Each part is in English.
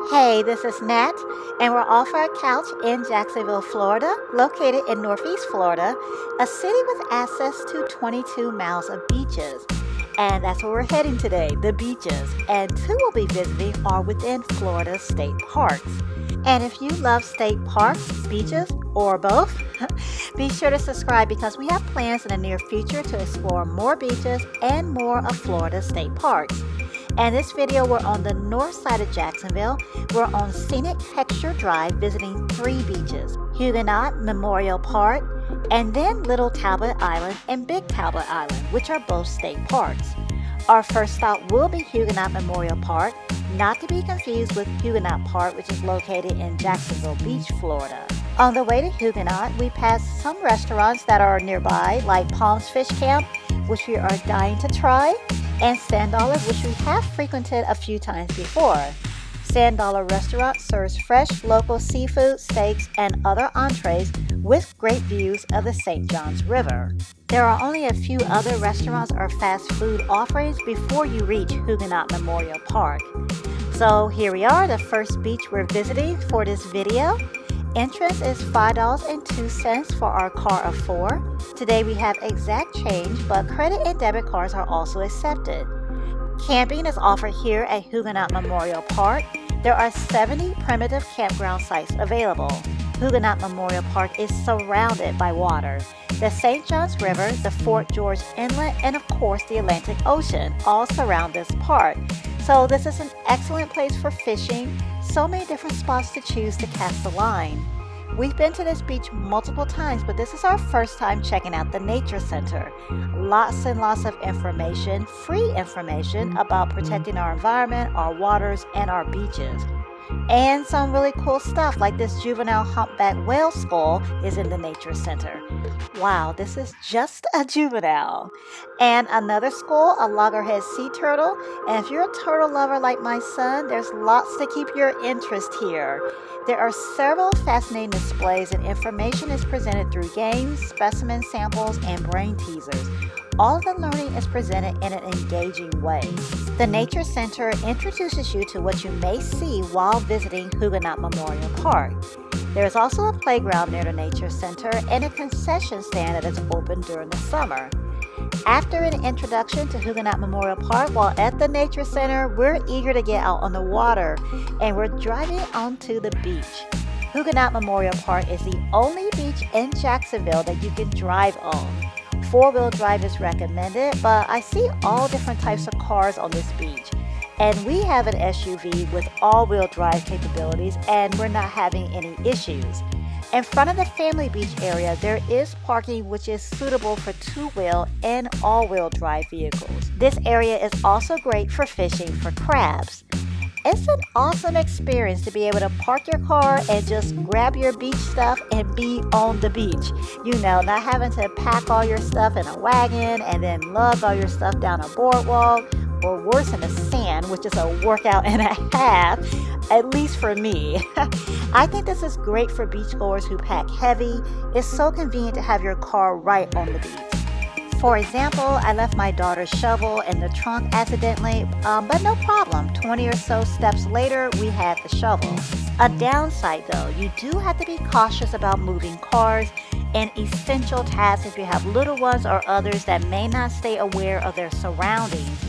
Hey, this is Nat, and we're off our couch in Jacksonville, Florida, located in Northeast Florida, a city with access to 22 miles of beaches. And that's where we're heading today, the beaches. And two we'll be visiting are within Florida state parks. And if you love state parks, beaches, or both, be sure to subscribe because we have plans in the near future to explore more beaches and more of Florida state parks. And this video, we're on the north side of Jacksonville. We're on scenic Heckscher Drive visiting 3 beaches, Huguenot Memorial Park, and then Little Talbot Island and Big Talbot Island, which are both state parks. Our first stop will be Huguenot Memorial Park, not to be confused with Huguenot Park, which is located in Jacksonville Beach, Florida. On the way to Huguenot, we pass some restaurants that are nearby, like Palms Fish Camp, which we are dying to try, and Sand Dollar, which we have frequented a few times before. Sand Dollar Restaurant serves fresh local seafood, steaks, and other entrees with great views of the St. Johns River. There are only a few other restaurants or fast food offerings before you reach Huguenot Memorial Park. So here we are, the first beach we're visiting for this video. Entrance is $5.02 for our car of 4. Today we have exact change, but credit and debit cards are also accepted. Camping is offered here at Huguenot Memorial Park. There are 70 primitive campground sites available. Huguenot Memorial Park is surrounded by water. The St. Johns River, the Fort George Inlet, and of course the Atlantic Ocean all surround this park. So this is an excellent place for fishing. So many different spots to choose to cast a line. We've been to this beach multiple times, but this is our first time checking out the Nature Center. Lots and lots of information, free information about protecting our environment, our waters, and our beaches. And some really cool stuff like this juvenile humpback whale skull is in the Nature Center. Wow, this is just a juvenile. And another skull, a loggerhead sea turtle. And if you're a turtle lover like my son, there's lots to keep your interest here. There are several fascinating displays and information is presented through games, specimen samples, and brain teasers. All of the learning is presented in an engaging way. The Nature Center introduces you to what you may see while visiting Huguenot Memorial Park. There is also a playground near the Nature Center and a concession stand that is open during the summer. After an introduction to Huguenot Memorial Park while at the Nature Center, we're eager to get out on the water and we're driving onto the beach. Huguenot Memorial Park is the only beach in Jacksonville that you can drive on. 4-wheel drive is recommended, but I see all different types of cars on this beach. And we have an SUV with all-wheel drive capabilities and we're not having any issues. In front of the family beach area, there is parking which is suitable for 2-wheel and all-wheel drive vehicles. This area is also great for fishing for crabs. It's an awesome experience to be able to park your car and just grab your beach stuff and be on the beach. You know, not having to pack all your stuff in a wagon and then lug all your stuff down a boardwalk, or worse, in the sand, which is a workout and a half, at least for me. I think this is great for beachgoers who pack heavy. It's so convenient to have your car right on the beach. For example, I left my daughter's shovel in the trunk accidentally, but no problem. 20 or so steps later, we had the shovel. A downside though, you do have to be cautious about moving cars and essential tasks if you have little ones or others that may not stay aware of their surroundings.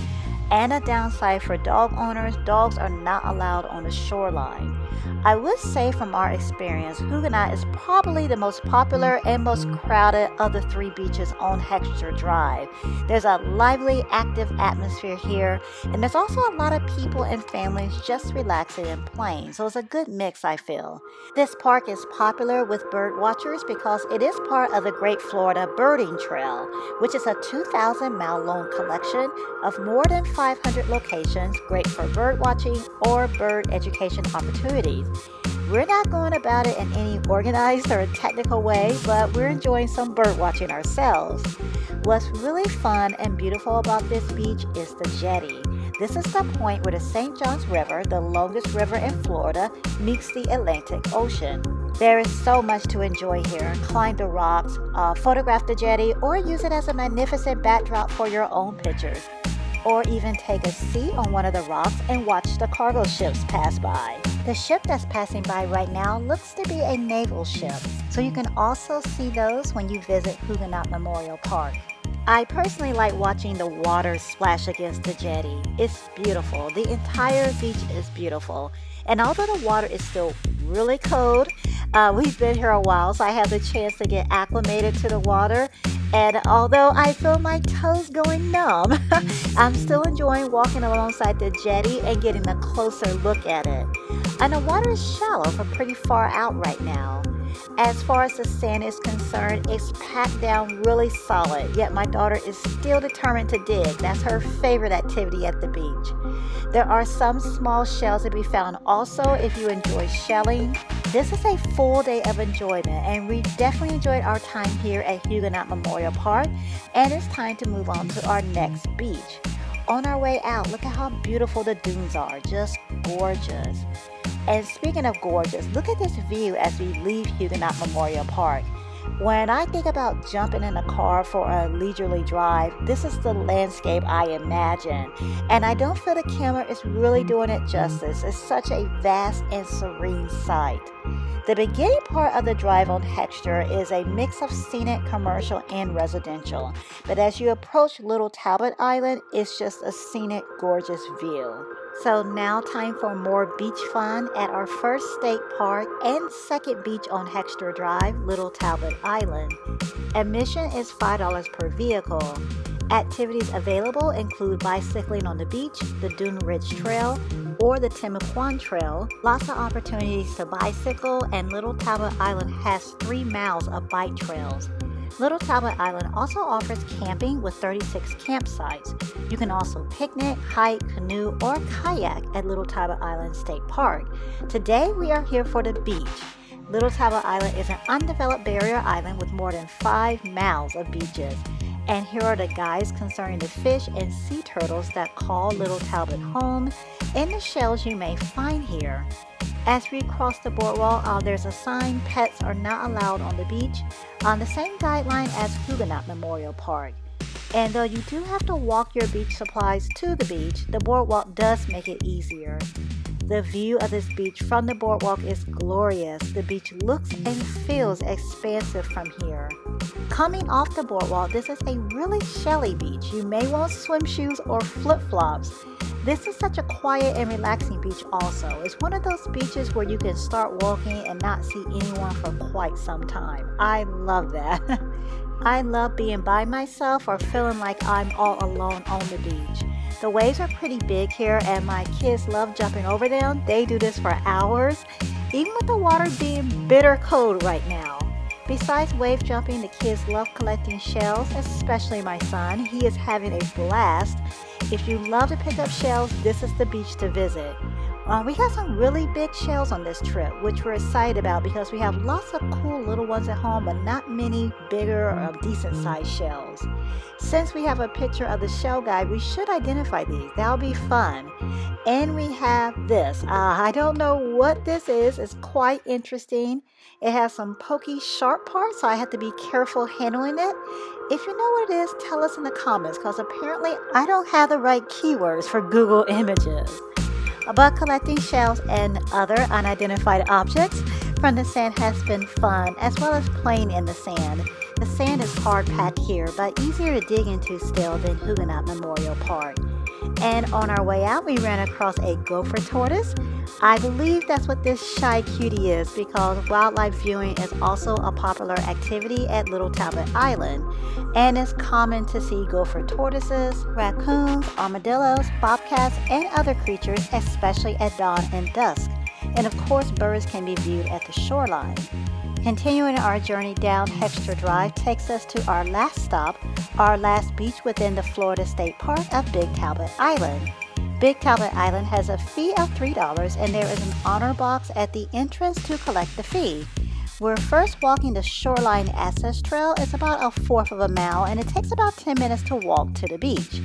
And a downside for dog owners, dogs are not allowed on the shoreline. I would say from our experience, Huguenot is probably the most popular and most crowded of the 3 beaches on Heckscher Drive. There's a lively, active atmosphere here, and there's also a lot of people and families just relaxing and playing, so it's a good mix, I feel. This park is popular with bird watchers because it is part of the Great Florida Birding Trail, which is a 2,000-mile long collection of more than 500 locations, great for bird watching or bird education opportunities. We're not going about it in any organized or technical way, but we're enjoying some bird watching ourselves. What's really fun and beautiful about this beach is the jetty. This is the point where the St. Johns River, the longest river in Florida, meets the Atlantic Ocean. There is so much to enjoy here. Climb the rocks, photograph the jetty, or use it as a magnificent backdrop for your own pictures. Or even take a seat on one of the rocks and watch the cargo ships pass by. The ship that's passing by right now looks to be a naval ship, so you can also see those when you visit Huguenot Memorial Park. I personally like watching the water splash against the jetty. It's beautiful. The entire beach is beautiful. And although the water is still really cold, we've been here a while, so I had the chance to get acclimated to the water. And although I feel my toes going numb, I'm still enjoying walking alongside the jetty and getting a closer look at it. And the water is shallow from pretty far out right now. As far as the sand is concerned, it's packed down really solid, yet my daughter is still determined to dig. That's her favorite activity at the beach. There are some small shells to be found also if you enjoy shelling. This is a full day of enjoyment, and we definitely enjoyed our time here at Huguenot Memorial Park, and it's time to move on to our next beach. On our way out, look at how beautiful the dunes are, just gorgeous. And speaking of gorgeous, look at this view as we leave Huguenot Memorial Park. When I think about jumping in a car for a leisurely drive, this is the landscape I imagine. And I don't feel the camera is really doing it justice. It's such a vast and serene sight. The beginning part of the drive on Heckscher is a mix of scenic, commercial, and residential. But as you approach Little Talbot Island, it's just a scenic, gorgeous view. So now time for more beach fun at our first state park and second beach on Heckscher Drive, Little Talbot Island. Admission is $5 per vehicle. Activities available include bicycling on the beach, the Dune Ridge Trail, or the Timucuan Trail. Lots of opportunities to bicycle, and Little Talbot Island has 3 miles of bike trails. Little Talbot Island also offers camping with 36 campsites. You can also picnic, hike, canoe, or kayak at Little Talbot Island State Park. Today we are here for the beach. Little Talbot Island is an undeveloped barrier island with more than 5 miles of beaches. And here are the guides concerning the fish and sea turtles that call Little Talbot home and the shells you may find here. As we cross the boardwalk, there's a sign, pets are not allowed on the beach, on the same guideline as Huguenot Memorial Park. And though you do have to walk your beach supplies to the beach, the boardwalk does make it easier. The view of this beach from the boardwalk is glorious. The beach looks and feels expansive from here. Coming off the boardwalk, this is a really shelly beach. You may want swim shoes or flip-flops. This is such a quiet and relaxing beach also. It's one of those beaches where you can start walking and not see anyone for quite some time. I love that. I love being by myself or feeling like I'm all alone on the beach. The waves are pretty big here and my kids love jumping over them. They do this for hours, even with the water being bitter cold right now. Besides wave jumping, the kids love collecting shells, especially my son. He is having a blast. If you love to pick up shells, this is the beach to visit. We got some really big shells on this trip, which we're excited about because we have lots of cool little ones at home, but not many bigger or decent sized shells. Since we have a picture of the shell guide, we should identify these. That'll be fun. And we have this. I don't know what this is. It's quite interesting. It has some pokey, sharp parts, so I have to be careful handling it. If you know what it is, tell us in the comments, because apparently I don't have the right keywords for Google Images. But collecting shells and other unidentified objects from the sand has been fun, as well as playing in the sand. The sand is hard packed here, but easier to dig into still than Huguenot Memorial Park. And on our way out, we ran across a gopher tortoise. I believe that's what this shy cutie is, because wildlife viewing is also a popular activity at Little Talbot Island, and it's common to see gopher tortoises, raccoons, armadillos, bobcats, and other creatures, especially at dawn and dusk. And of course, birds can be viewed at the shoreline. Continuing our journey down Heckscher Drive takes us to our last stop, our last beach within the Florida State Park of Big Talbot Island. Big Talbot Island has a fee of $3, and there is an honor box at the entrance to collect the fee. We're first walking the Shoreline Access Trail. It's about 1/4 of a mile, and it takes about 10 minutes to walk to the beach.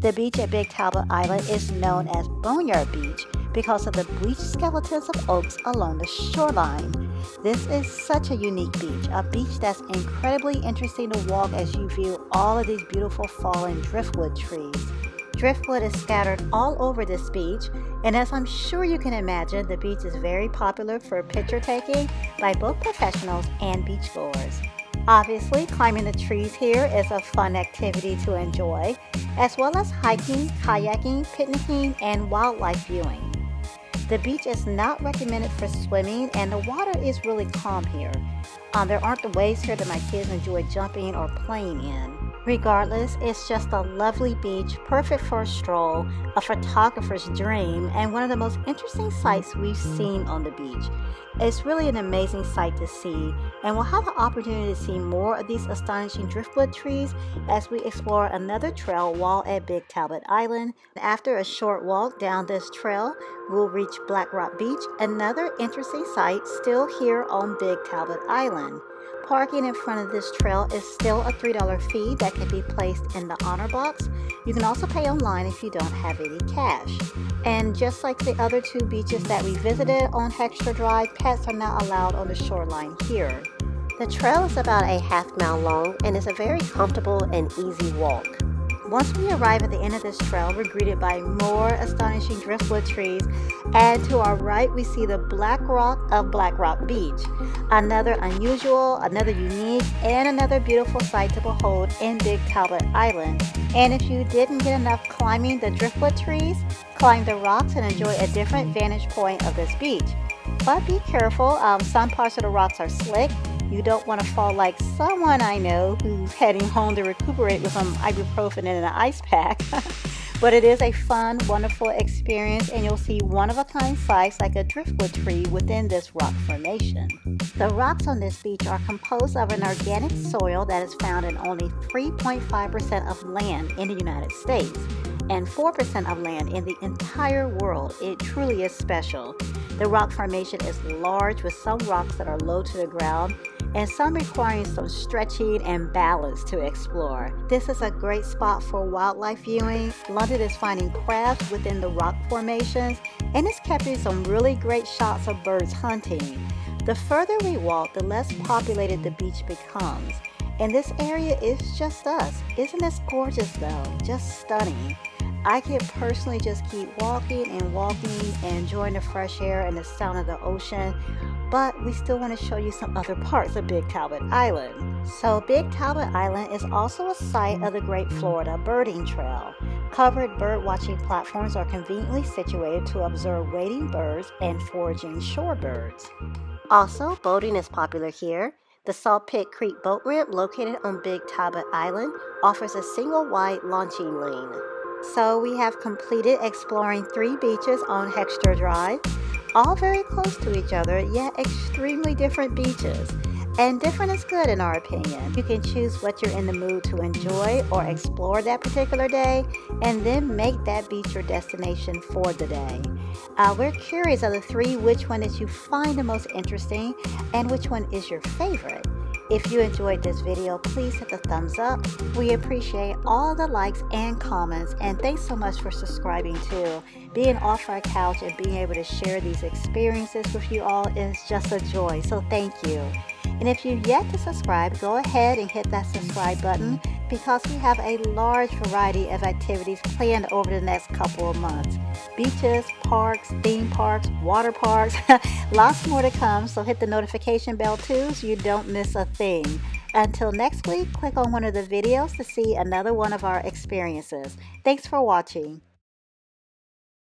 The beach at Big Talbot Island is known as Boneyard Beach because of the bleached skeletons of oaks along the shoreline. This is such a unique beach, a beach that's incredibly interesting to walk as you view all of these beautiful fallen driftwood trees. Driftwood is scattered all over this beach, and as I'm sure you can imagine, the beach is very popular for picture taking by both professionals and beachgoers. Obviously, climbing the trees here is a fun activity to enjoy, as well as hiking, kayaking, picnicking, and wildlife viewing. The beach is not recommended for swimming, and the water is really calm here. There aren't the waves here that my kids enjoy jumping or playing in. Regardless, it's just a lovely beach, perfect for a stroll, a photographer's dream, and one of the most interesting sights we've seen on the beach. It's really an amazing sight to see, and we'll have the opportunity to see more of these astonishing driftwood trees as we explore another trail while at Big Talbot Island. After a short walk down this trail, we'll reach Blackrock Beach, another interesting sight still here on Big Talbot Island. Parking in front of this trail is still a $3 fee that can be placed in the honor box. You can also pay online if you don't have any cash. And just like the other two beaches that we visited on Heckscher Drive, pets are not allowed on the shoreline here. The trail is about a half-mile long and is a very comfortable and easy walk. Once we arrive at the end of this trail, we're greeted by more astonishing driftwood trees, and to our right we see the Black Rock of Blackrock Beach. Another unusual, another unique, and another beautiful sight to behold in Big Talbot Island. And if you didn't get enough climbing the driftwood trees, climb the rocks and enjoy a different vantage point of this beach. But be careful, some parts of the rocks are slick. You don't want to fall like someone I know who's heading home to recuperate with some ibuprofen and an ice pack. But it is a fun, wonderful experience, and you'll see one-of-a-kind sights like a driftwood tree within this rock formation. The rocks on this beach are composed of an organic soil that is found in only 3.5% of land in the United States and 4% of land in the entire world. It truly is special. The rock formation is large, with some rocks that are low to the ground and some requiring some stretching and balance to explore. This is a great spot for wildlife viewing. London is finding crabs within the rock formations, and it's capturing some really great shots of birds hunting. The further we walk, the less populated the beach becomes. And this area is just us. Isn't this gorgeous though? Just stunning. I can personally just keep walking and enjoying the fresh air and the sound of the ocean, but we still want to show you some other parts of Big Talbot Island. So Big Talbot Island is also a site of the Great Florida Birding Trail. Covered bird watching platforms are conveniently situated to observe wading birds and foraging shorebirds. Also, boating is popular here. The Salt Pit Creek boat ramp, located on Big Talbot Island, offers a single-wide launching lane. So we have completed exploring 3 beaches on Heckscher Drive, all very close to each other, yet extremely different beaches. And different is good in our opinion. You can choose what you're in the mood to enjoy or explore that particular day, and then make that beach your destination for the day. We're curious of the 3, which one did you find the most interesting, and which one is your favorite? If you enjoyed this video, please hit the thumbs up. We appreciate all the likes and comments, and thanks so much for subscribing too. Being off our couch and being able to share these experiences with you all is just a joy, so thank you. And if you've yet to subscribe, go ahead and hit that subscribe button, because we have a large variety of activities planned over the next couple of months. Beaches, parks, theme parks, water parks, lots more to come, so hit the notification bell too so you don't miss a thing. Until next week, click on one of the videos to see another one of our experiences. Thanks for watching.